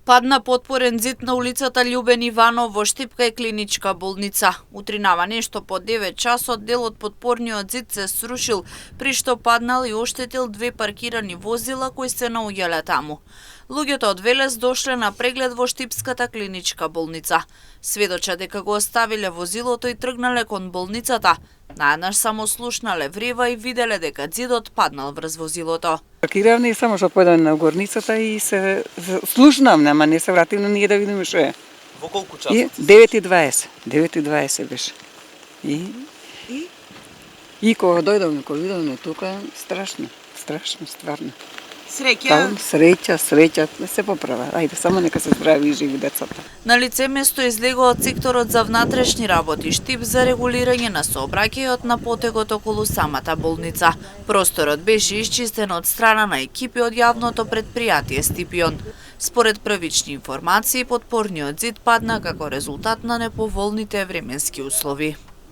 Падна потпорен зид на улицата Љубен Иванов во Штипка и клиничка болница. Утринава нешто по 9 часот дел од потпорниот зид се срушил, при што паднал и оштетил две паркирани возила кои се наоѓале таму. Луѓето од Велес дошле на преглед во Штипската клиничка болница. Сведоча дека го оставиле возилото и тргнале кон болницата. Наеднаш само слушнале врева и виделе дека зидот паднал врз возилото. Паркиравме само што појдам на горницата и се слушнам, ама не се вратив на ние да видиме што е. Во колку часот? 9:20. 9:20 беше. И кога дојдовме тука, страшно, стварно. Среќа, се поправа. Ајде, само нека се здрави и живи децата. На лице место излегува од секторот за внатрешни работи Штип за регулирање на сообраќајот на потегот околу самата болница. Просторот беше исчистен од страна на екипи од јавното претпријатие Стипион. Според првични информации, потпорниот зид падна како резултат на неповолните временски услови.